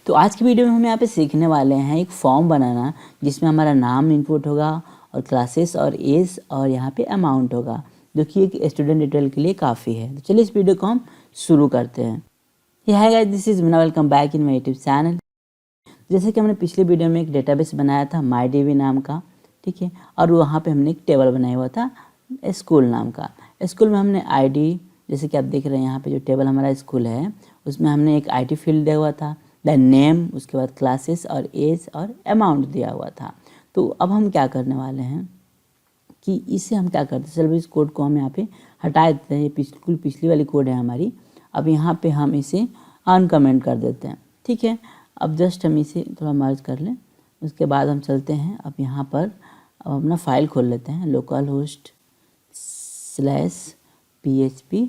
तो आज की वीडियो में हम यहाँ पे सीखने वाले हैं एक फॉर्म बनाना जिसमें हमारा नाम इनपुट होगा और क्लासेस और एज और यहाँ पे अमाउंट होगा, जो कि एक स्टूडेंट डिटेल के लिए काफ़ी है। तो चलिए इस वीडियो को हम शुरू करते हैं। Hi guys, this is Meena, welcome back in my YouTube channel. जैसे कि हमने पिछले वीडियो में एक डेटाबेस बनाया था MyDB नाम का, ठीक है, और वहाँ पे हमने एक टेबल बनाया हुआ था स्कूल नाम का। स्कूल में हमने आईडी, जैसे कि आप देख रहे हैं यहाँ पे जो टेबल हमारा स्कूल है उसमें हमने एक आईडी फील्ड दिया हुआ था, दैन नेम, उसके बाद क्लासेस और एज और अमाउंट दिया हुआ था। तो अब हम क्या करने वाले हैं कि इसे हम क्या करते हैं, चलो इस कोड को हम यहाँ पे हटा देते हैं। ये बिल्कुल पिछली वाली कोड है हमारी। अब यहाँ पे हम इसे अनकमेंट कर देते हैं, ठीक है। अब जस्ट हम इसे थोड़ा मर्ज कर लें, उसके बाद हम चलते हैं अब यहाँ पर, अब अपना फाइल खोल लेते हैं, localhost/php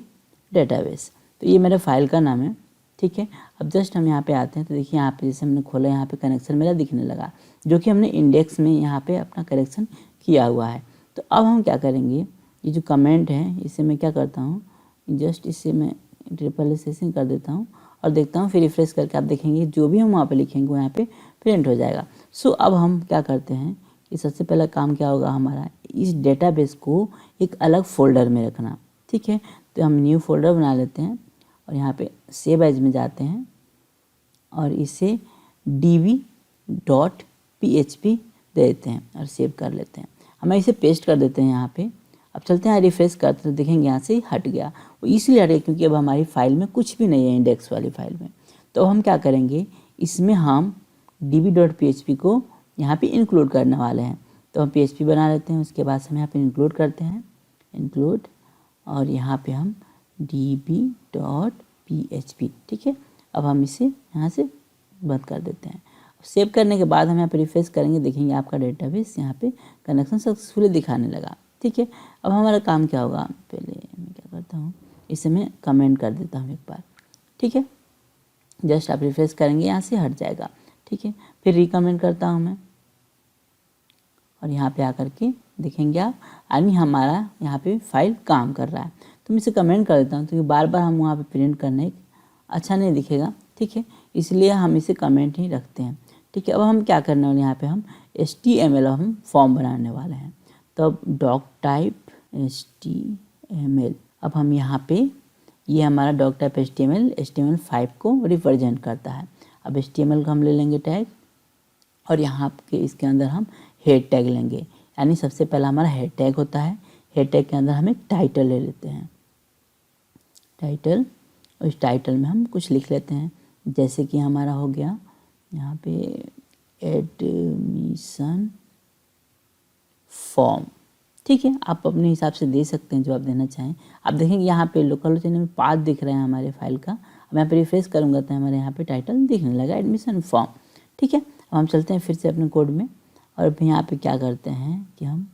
डेटाबेस। तो ये मेरे फाइल का नाम है, ठीक है। अब जस्ट हम यहाँ पे आते हैं तो देखिए यहाँ पे जैसे हमने खोला, यहाँ पे कनेक्शन मेरा दिखने लगा, जो कि हमने इंडेक्स में यहाँ पे अपना करेक्शन किया हुआ है। तो अब हम क्या करेंगे, ये जो कमेंट है इसे मैं क्या करता हूँ, जस्ट इसे मैं ट्रिपल एसेसिंग कर देता हूँ और देखता हूँ, फिर रिफ्रेश करके आप देखेंगे जो भी हम वहाँ पे लिखेंगे वो यहाँ पे प्रिंट हो जाएगा। सो अब हम क्या करते हैं कि सबसे पहला काम क्या होगा हमारा, इस डेटाबेस को एक अलग फोल्डर में रखना, ठीक है। तो हम न्यू फोल्डर बना लेते हैं और यहाँ पे सेव एज में जाते हैं और इसे db.php दे देते हैं और सेव कर लेते हैं। हम इसे पेस्ट कर देते हैं यहाँ पे। अब चलते हैं रिफ्रेश करते तो देखेंगे यहाँ से हट गया। वो इसलिए हट गया क्योंकि अब हमारी फाइल में कुछ भी नहीं है, इंडेक्स वाली फाइल में। तो हम क्या करेंगे, इसमें हम db.php को यहाँ पे इंक्लूड करने वाले हैं। तो हम php बना लेते हैं, उसके बाद हम यहाँ पे इंक्लूड करते हैं, इंक्लूड, और यहाँ पे हम db.php, ठीक है। अब हम इसे यहाँ से बंद कर देते हैं। सेव करने के बाद हम यहाँ पे रिफ्रेश करेंगे, देखेंगे आपका डेटाबेस यहाँ पे कनेक्शन सक्सेसफुली दिखाने लगा, ठीक है। अब हमारा काम क्या होगा, पहले मैं क्या करता हूँ, इसे मैं कमेंट कर देता हूँ एक बार, ठीक है। जस्ट आप रिफ्रेश करेंगे यहाँ से हट जाएगा, ठीक है। फिर रिकमेंट करता हूँ मैं और यहाँ पे आकर के देखेंगे आप, यानी हमारा यहाँ पे फाइल काम कर रहा है। तो मैं इसे कमेंट कर देता हूँ क्योंकि बार बार हम वहाँ पे प्रिंट करने अच्छा नहीं दिखेगा, ठीक है, इसलिए हम इसे कमेंट ही रखते हैं, ठीक है। अब हम क्या करने वाले, यहाँ पे हम HTML हम फॉर्म बनाने वाले हैं। तो अब डॉक टाइप HTML, अब हम यहाँ पे, ये हमारा डॉक टाइप HTML5 को रिप्रेजेंट करता है। अब HTML को हम ले लेंगे टैग और यहाँ पे इसके अंदर हम हेड टैग लेंगे, यानी सबसे पहला हमारा हेड टैग होता है। हेड टैग के अंदर हम एक टाइटल ले लेते हैं, टाइटल, और इस टाइटल में हम कुछ लिख लेते हैं, जैसे कि हमारा हो गया यहाँ पे एडमिशन फॉर्म, ठीक है। आप अपने हिसाब से दे सकते हैं जो आप देना चाहें। आप देखेंगे यहाँ पे लोकल चैनल में पाथ दिख रहा है हमारे फाइल का। अब यहाँ पे रिफ्रेश करूँगा तो हमारे यहाँ पे टाइटल दिखने लगा, एडमिशन फॉर्म, ठीक है। अब हम चलते हैं फिर से अपने कोड में और अब यहाँ पे क्या करते हैं कि हम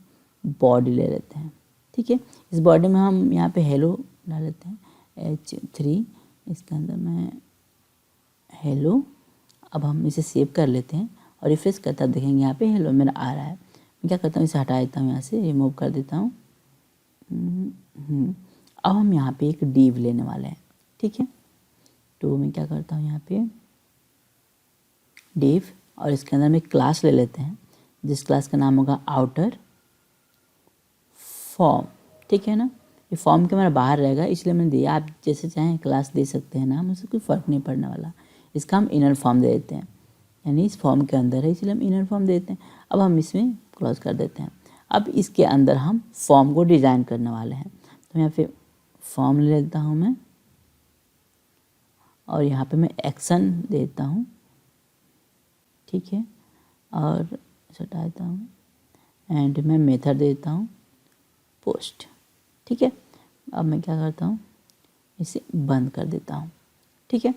बॉडी ले लेते हैं, ठीक है। इस बॉडी में हम यहाँ पे हेलो डाल लेते हैं, H3, इसके अंदर मैं हेलो। अब हम इसे सेव कर लेते हैं और रिफ्रेश करता देखेंगे यहाँ पे हेलो मेरा आ रहा है। मैं क्या करता हूँ, इसे हटा देता हूँ, यहाँ से रिमूव कर देता हूँ। अब हम यहाँ पे एक div लेने वाले हैं, ठीक है। तो मैं क्या करता हूँ, यहाँ पे div, और इसके अंदर में क्लास ले लेते हैं जिस क्लास का नाम होगा आउटर फॉर्म, ठीक है ना। ये फॉर्म के हमारा बाहर रहेगा इसलिए मैंने दिया, आप जैसे चाहें क्लास दे सकते हैं नाम, उससे कोई फ़र्क नहीं पड़ने वाला। इसका हम इनर फॉर्म दे देते हैं, यानी इस फॉर्म के अंदर है इसलिए हम इनर फॉर्म देते हैं। अब हम इसमें क्लोज कर देते हैं। अब इसके अंदर हम फॉर्म को डिज़ाइन करने वाले हैं। तो यहाँ पे फॉर्म ले लेता हूँ मैं और यहाँ पे मैं एक्शन देता हूँ, ठीक है, और हटा देता हूँ एंड मैं मेथड देता हूँ पोस्ट, ठीक है। अब मैं क्या करता हूँ, इसे बंद कर देता हूँ, ठीक है।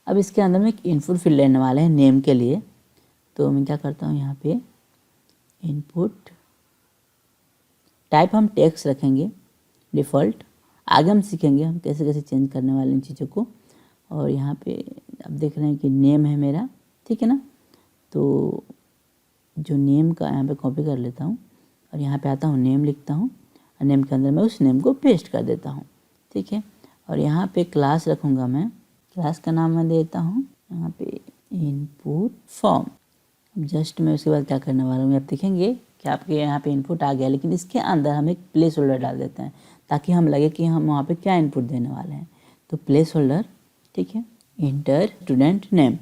अब इसके अंदर में एक इनपुट फील्ड लेने वाले हैं नेम के लिए। तो मैं क्या करता हूँ, यहाँ पे इनपुट टाइप हम टेक्स्ट रखेंगे डिफ़ॉल्ट। आगे हम सीखेंगे हम कैसे कैसे चेंज करने वाले इन चीज़ों को। और यहाँ पे आप देख रहे हैं कि नेम है मेरा, ठीक है ना। तो जो नेम का यहाँ पे कॉपी कर लेता हूँ और यहाँ पे आता हूँ, नेम लिखता हूँ और नेम के अंदर मैं उस नेम को पेस्ट कर देता हूँ, ठीक है। और यहाँ पे क्लास रखूँगा मैं, क्लास का नाम मैं देता हूँ यहाँ पे इनपुट फॉर्म। जस्ट मैं उसके बाद क्या करने वाला हूँ, आप देखेंगे कि आपके यहाँ पे इनपुट आ गया, लेकिन इसके अंदर हम एक प्लेस होल्डर डाल देते हैं ताकि हम लगे कि हम वहाँ पे क्या इनपुट देने वाले हैं। तो प्लेस होल्डर, ठीक है, इंटर स्टूडेंट नेम,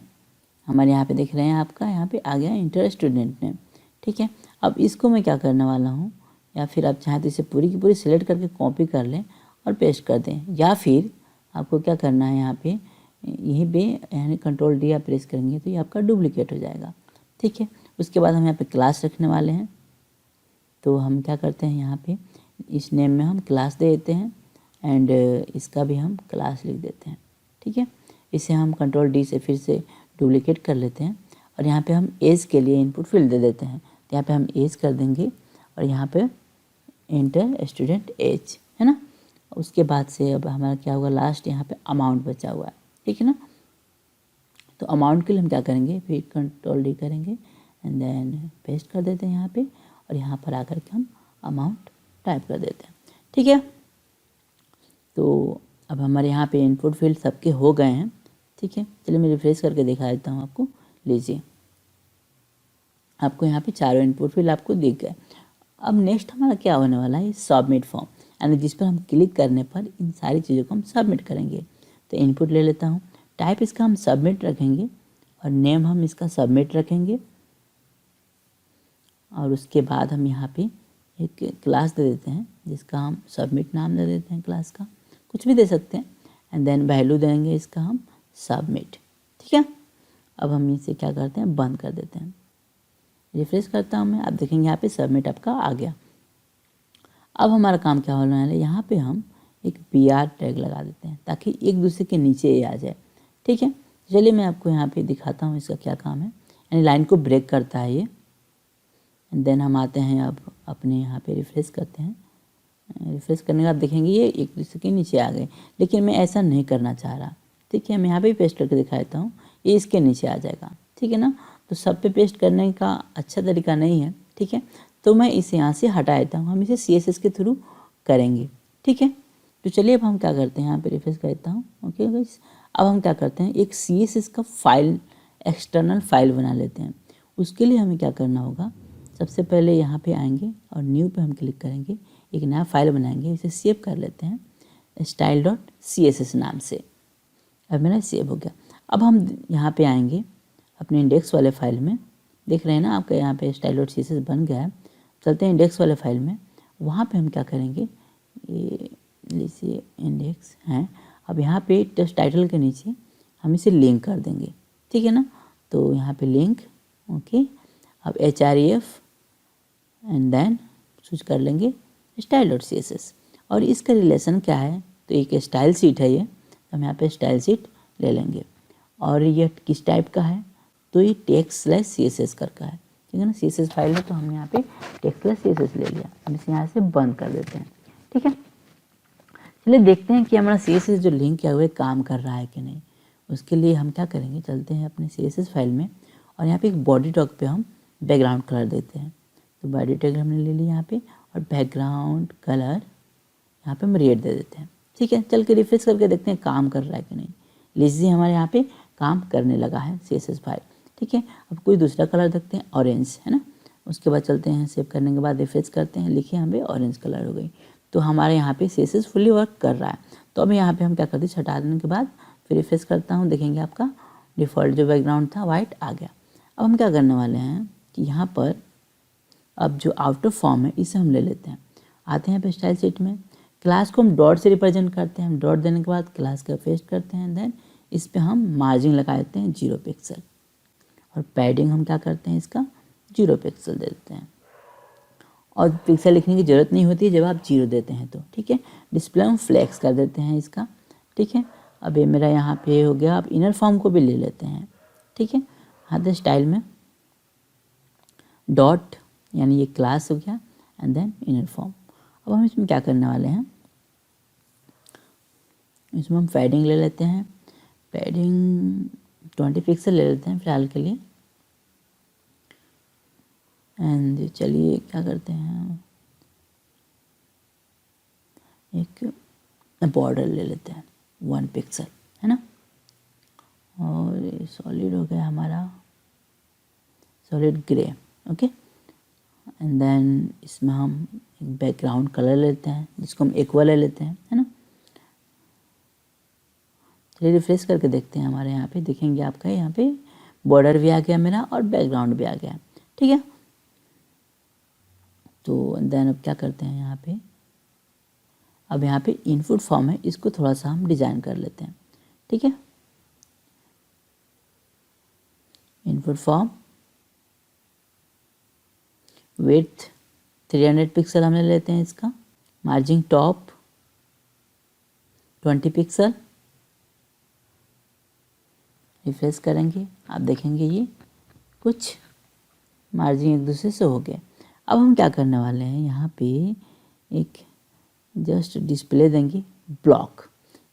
हमारे यहाँ पे देख रहे हैं आपका यहाँ पे आ गया इंटर स्टूडेंट नेम, ठीक है। अब इसको मैं क्या करने वाला हूँ, या फिर आप चाहें तो इसे पूरी की पूरी सिलेक्ट करके कॉपी कर लें और पेस्ट कर दें, या फिर आपको क्या करना है, यहाँ पे यहीं पे यानी कंट्रोल डी आप प्रेस करेंगे तो ये आपका डुप्लीकेट हो जाएगा, ठीक है। उसके बाद हम यहाँ पे क्लास रखने वाले हैं, तो हम क्या करते हैं, यहाँ पे इस नेम में हम क्लास दे देते हैं एंड इसका भी हम क्लास लिख देते हैं, ठीक है। इसे हम कंट्रोल डी से फिर से डुप्लीकेट कर लेते हैं और यहाँ पे हम एज के लिए इनपुट फील्ड दे देते हैं, तो यहाँ पे हम एज कर देंगे और यहाँ पे इंटर स्टूडेंट एज, है ना। उसके बाद से अब हमारा क्या होगा, लास्ट यहाँ पे अमाउंट बचा हुआ है, ठीक है ना। तो अमाउंट के लिए हम क्या करेंगे, फिर कंट्रोल डी करेंगे एंड देन पेस्ट कर देते हैं यहाँ पे, और यहाँ पर आकर के हम अमाउंट टाइप कर देते हैं, ठीक है। तो अब हमारे यहाँ पे इनपुट फील्ड सबके हो गए हैं, ठीक है। चलिए मैं रिफ्रेश करके दिखा देता हूँ आपको, लीजिए आपको यहाँ पे चारों इनपुट फील्ड आपको दिख गए। अब नेक्स्ट हमारा क्या होने वाला है, सबमिट फॉर्म, यानी जिस पर हम क्लिक करने पर इन सारी चीज़ों को हम सबमिट करेंगे। तो इनपुट ले लेता हूँ, टाइप इसका हम सबमिट रखेंगे और नेम हम इसका सबमिट रखेंगे, और उसके बाद हम यहाँ पे एक क्लास दे देते हैं जिसका हम सबमिट नाम दे देते हैं, क्लास का कुछ भी दे सकते हैं, एंड देन वैल्यू देंगे इसका हम सबमिट, ठीक है। अब हम इसे क्या करते हैं, बंद कर देते हैं। रिफ्रेश करता हूँ मैं, आप देखेंगे यहाँ पे सबमिट आपका आ गया। अब हमारा काम क्या होने वाला है, यहाँ पे हम एक BR टैग लगा देते हैं ताकि एक दूसरे के नीचे ये आ जाए, ठीक है। चलिए मैं आपको यहाँ पे दिखाता हूँ इसका क्या काम है, यानी लाइन को ब्रेक करता है ये। एंड देन हम आते हैं अब अपने यहाँ पे रिफ्रेश करते हैं, रिफ्रेश करने के बाद देखेंगे ये एक दूसरे के नीचे आ गए, लेकिन मैं ऐसा नहीं करना चाह रहा, ठीक है। मैं यहाँ पे पेस्ट करके दिखा देता हूँ, ये इसके नीचे आ जाएगा, ठीक है ना। तो सब पे पेस्ट करने का अच्छा तरीका नहीं है, ठीक है। तो मैं इसे यहाँ से हटा देता हूँ, हम इसे CSS के थ्रू करेंगे, ठीक है। तो चलिए अब हम क्या करते हैं, यहाँ पे रिफ्रेश कर देता हूँ, ओके गाइस। अब हम क्या करते हैं, एक CSS का फाइल, एक्सटर्नल फाइल बना लेते हैं। उसके लिए हमें क्या करना होगा, सबसे पहले यहाँ पे आएंगे और न्यू पे हम क्लिक करेंगे, एक नया फाइल बनाएंगे, इसे सेव कर लेते हैं style.css नाम से। अब मेरा सेव हो गया। अब हम यहाँ पे आएंगे अपने इंडेक्स वाले फाइल में, देख रहे हैं ना आपका यहाँ पे style.css बन गया है। चलते हैं इंडेक्स वाले फाइल में, वहाँ पे हम क्या करेंगे, ये लीजिए इंडेक्स है। अब यहाँ पे टेक्स्ट टाइटल के नीचे हम इसे लिंक कर देंगे, ठीक है ना। तो यहाँ पे लिंक, ओके। अब href एंड देन चूज कर लेंगे style.css, और इसका रिलेशन क्या है, तो एक स्टाइल सीट है ये, तो हम यहाँ पे स्टाइल सीट ले लेंगे। और ये किस टाइप का है, तो ये text/css करका है, ठीक है ना। CSS फाइल है तो हमने यहाँ पे text/css ले लिया, हम इसे यहाँ से बंद कर देते हैं, ठीक है। चलिए देखते हैं कि हमारा CSS जो लिंक किया हुआ है काम कर रहा है कि नहीं। उसके लिए हम क्या करेंगे, चलते हैं अपने CSS फाइल में और यहाँ पे एक बॉडी टैग पे हम बैकग्राउंड कलर देते हैं। तो बॉडी टैग हमने ले लिया यहाँ पे, और बैकग्राउंड कलर यहाँ पे हम रेड दे देते हैं, ठीक है। चल के रिफ्रेश करके देखते हैं काम कर रहा है कि नहीं। लीजिए हमारे यहाँ पे काम करने लगा है CSS फाइल, ठीक है। अब कोई दूसरा कलर देखते हैं, ऑरेंज, है ना। उसके बाद चलते हैं, सेव करने के बाद रिफ्रेश करते हैं, लिखिए यहाँ पे ऑरेंज कलर हो गई। तो हमारे यहाँ पे CSS फुली वर्क कर रहा है। तो अब यहाँ पे हम क्या करते हैं, हटा देने के बाद फिर रिफ्रेश करता हूँ, देखेंगे आपका डिफ़ॉल्ट जो बैकग्राउंड था वाइट आ गया। अब हम क्या करने वाले हैं कि यहाँ पर अब जो आउटर फॉर्म है इसे हम ले लेते हैं, आते हैं पे स्टाइल सीट में, क्लास को हम डॉट से रिप्रेजेंट करते हैं। हम डॉट देने के बाद क्लास का पेस्ट करते हैं, देन इस पर हम मार्जिन लगा देते हैं 0 पिक्सल, और पैडिंग हम क्या करते हैं, इसका 0 पिक्सल दे देते हैं। और पिक्सल लिखने की ज़रूरत नहीं होती जब आप 0 देते हैं तो, ठीक है। डिस्प्ले हम फ्लैक्स कर देते हैं इसका, ठीक है। अब ये मेरा यहाँ पे हो गया। अब इनर फॉर्म को भी ले लेते हैं, ठीक है। हाथ स्टाइल में डॉट, यानी ये क्लास हो गया, एंड देन इनर फॉर्म। अब हम इसमें क्या करने वाले हैं, इसमें हम पैडिंग ले लेते हैं, पैडिंग 20 पिक्सल ले लेते हैं फिलहाल के लिए। एंड चलिए क्या करते हैं, एक बॉर्डर ले लेते हैं 1 पिक्सल, है ना। और ये सॉलिड हो गया हमारा, solid grey. Okay, and then इसमें हम एक बैकग्राउंड कलर लेते हैं जिसको हम एक्वा ले लेते हैं, है ना। चलिए रिफ्रेश करके देखते हैं, हमारे यहाँ पे देखेंगे आपका यहाँ पे बॉर्डर भी आ गया मेरा और बैकग्राउंड भी आ गया, ठीक है। तो देन अब क्या करते हैं यहाँ पे, अब यहाँ पे इनपुट फॉर्म है, इसको थोड़ा सा हम डिजाइन कर लेते हैं, ठीक है। इनपुट फॉर्म विड्थ 300 पिक्सल हम ले लेते हैं इसका, मार्जिन टॉप 20 पिक्सल, रिफ्रेश करेंगे आप देखेंगे ये कुछ मार्जिन एक दूसरे से हो गए। अब हम क्या करने वाले हैं, यहाँ पे एक जस्ट डिस्प्ले देंगे ब्लॉक,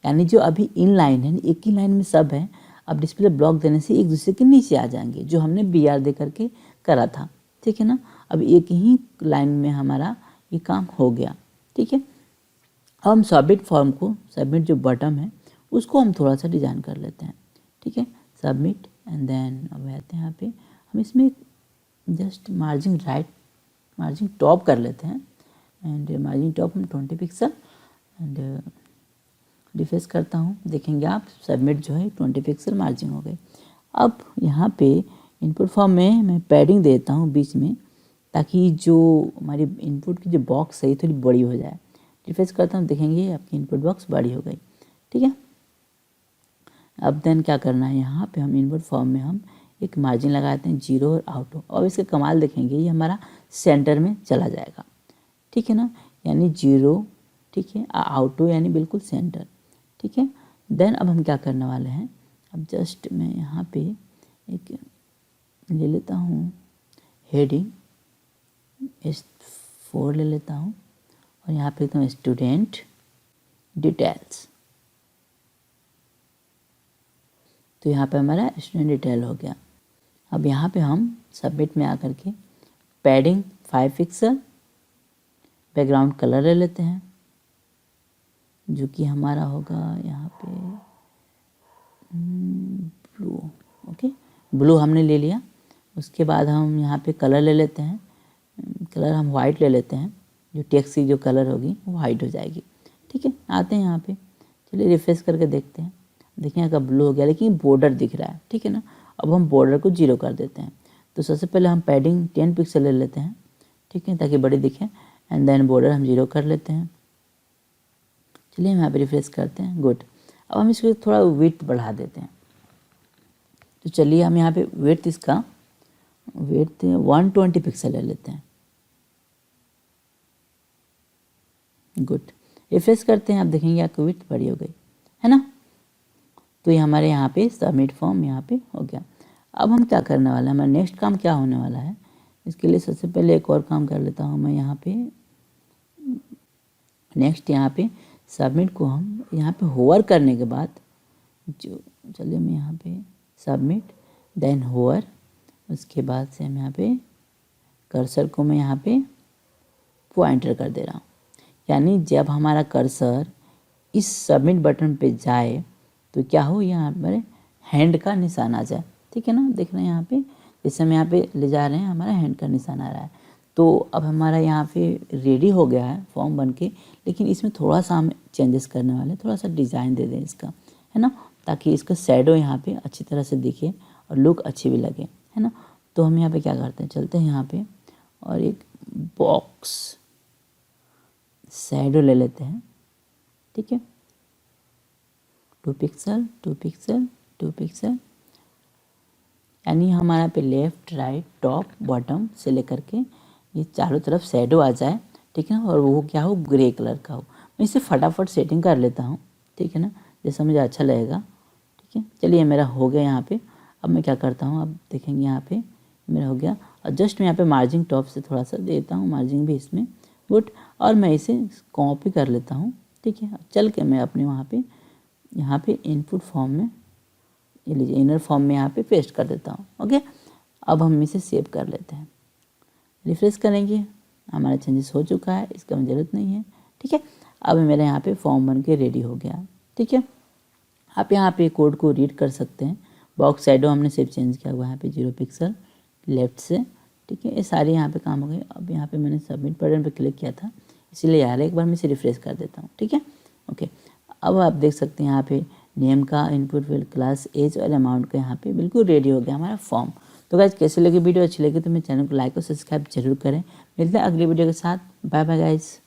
यानी जो अभी इन लाइन है, एक ही लाइन में सब है, अब डिस्प्ले ब्लॉक देने से एक दूसरे के नीचे आ जाएंगे, जो हमने BR दे करके करा था, ठीक है ना। अब एक ही लाइन में हमारा ये काम हो गया, ठीक है। अब हम सबमिट फॉर्म को, सबमिट जो बटन है उसको हम थोड़ा सा डिज़ाइन कर लेते हैं, ठीक है। सबमिट एंड देन अब आते हैं यहाँ पे, हम इसमें just margin right, margin top कर लेते हैं एंड मार्जिन टॉप हम 20 पिक्सल एंड रिफ्रेश करता हूँ, देखेंगे आप सबमिट जो है 20 पिक्सल मार्जिन हो गई। अब यहाँ पे इनपुट फॉर्म में मैं पैडिंग देता हूँ बीच में, ताकि जो हमारी इनपुट की जो बॉक्स है ये थोड़ी बड़ी हो जाए। रिफ्रेश करता हूँ, देखेंगे आपकी इनपुट बॉक्स बड़ी हो गई, ठीक है। अब देन क्या करना है, यहाँ पे हम इनपुट फॉर्म में हम एक मार्जिन लगाते हैं 0 और आउटो, और इसके कमाल देखेंगे ये हमारा सेंटर में चला जाएगा, ठीक है ना, यानी 0, ठीक है, आउटो यानी बिल्कुल सेंटर, ठीक है। देन अब हम क्या करने वाले हैं, अब जस्ट मैं यहाँ पे एक ले लेता हूँ हेडिंग S4 ले लेता हूँ और यहाँ पे तो स्टूडेंट डिटेल्स, तो यहाँ पे हमारा स्टूडेंट डिटेल हो गया। अब यहाँ पे हम सबमिट में आकर के पैडिंग 5 पिक्सल, बैकग्राउंड कलर ले लेते हैं जो कि हमारा होगा यहाँ पे ब्लू, ओके, ब्लू हमने ले लिया। उसके बाद हम यहाँ पे कलर ले लेते हैं, कलर हम वाइट ले लेते हैं, जो टेक्स्ट की जो कलर होगी वो वाइट हो जाएगी, ठीक है। आते हैं यहाँ पे, चलिए रिफ्रेश करके देखते हैं, देखिए यहाँ का ब्लू हो गया लेकिन बॉर्डर दिख रहा है, ठीक है ना। अब हम बॉर्डर को 0 कर देते हैं, तो सबसे पहले हम पैडिंग 10 पिक्सल ले लेते हैं, ठीक है, ताकि बड़ी दिखे, एंड देन बॉर्डर हम 0 कर लेते हैं। चलिए हम यहाँ पे रिफ्रेश करते हैं, गुड। अब हम इसको थोड़ा विड्थ बढ़ा देते हैं, तो चलिए हम यहाँ पे विड्थ इसका विड्थ 120 पिक्सल ले लेते हैं, गुड। रिफ्रेश करते हैं, आप देखेंगे आपकी विड्थ बड़ी हो गई, है ना। तो ये हमारे यहाँ पे सबमिट फॉर्म यहाँ पे हो गया। अब हम क्या करने वाले हैं, हमारा नेक्स्ट काम क्या होने वाला है, इसके लिए सबसे पहले एक और काम कर लेता हूँ मैं यहाँ पे। नेक्स्ट यहाँ पे सबमिट को हम यहाँ पे होवर करने के बाद जो, चलिए मैं यहाँ पे सबमिट देन होवर, उसके बाद से हम यहाँ पे कर्सर को मैं यहाँ पे पॉइंटर कर दे रहा हूँ, यानी जब हमारा कर्सर इस सबमिट बटन पे जाए तो क्या हो, यहाँ हमारे हैंड का निशान आ जाए, ठीक है ना। देख रहे हैं यहाँ पे, जैसे हम यहाँ पे ले जा रहे हैं हमारा हैंड का निशान आ रहा है। तो अब हमारा यहाँ पे रेडी हो गया है फॉर्म बन के, लेकिन इसमें थोड़ा सा हम चेंजेस करने वाले, थोड़ा सा डिज़ाइन दे दें इसका, है ना, ताकि इसका शैडो यहाँ पे अच्छी तरह से दिखे और लुक अच्छी भी लगे, है ना। तो हम यहाँ पे क्या करते हैं, चलते हैं यहाँ पे और एक बॉक्स शैडो ले लेते हैं, ठीक है, 2 पिक्सल 2 पिक्सल 2 पिक्सल, यानी हमारा पे लेफ़्ट राइट टॉप बॉटम से लेकर के ये चारों तरफ शैडो आ जाए, ठीक है ना, और वो क्या हो, ग्रे कलर का हो। मैं इसे फटाफट सेटिंग कर लेता हूँ, ठीक है ना, जैसा मुझे अच्छा लगेगा, ठीक है। चलिए मेरा हो गया यहाँ पे। अब मैं क्या करता हूँ, अब देखेंगे यहाँ पे मेरा हो गया, और जस्ट मैं यहाँ पे मार्जिन टॉप से थोड़ा सा देता हूँ, मार्जिन भी इसमें, गुड। और मैं इसे कॉपी कर लेता हूँ, ठीक है। चल के मैं अपने वहाँ पे यहाँ पे इनपुट फॉर्म में, ये लीजिए इनर फॉर्म में यहाँ पे पेस्ट कर देता हूँ, ओके। अब हम इसे सेव कर लेते हैं, रिफ्रेश करेंगे, हमारा चेंजेस हो चुका है, इसका हमें ज़रूरत नहीं है, ठीक है। अब मेरा यहाँ पे फॉर्म बन के रेडी हो गया, ठीक है। आप यहाँ पे कोड को रीड कर सकते हैं, बॉक्स शैडो हमने सिर्फ चेंज किया हुआ है यहाँ पे 0 पिक्सल लेफ्ट से, ठीक है। ये सारे यहाँ पे काम हो गए। अब यहाँ पे मैंने सबमिट बटन पे क्लिक किया था इसीलिए यार एक बार मैं इसे रिफ्रेश कर देता हूँ, ठीक है। ओके, अब आप देख सकते हैं यहाँ पे नेम का इनपुट फील्ड, क्लास, एज और अमाउंट का यहाँ पे बिल्कुल रेडी हो गया हमारा फॉर्म। तो गाइस कैसे लगी वीडियो, अच्छी लगी तो मेरे चैनल को लाइक और सब्सक्राइब जरूर करें। मिलते हैं अगली वीडियो के साथ। Bye bye guys.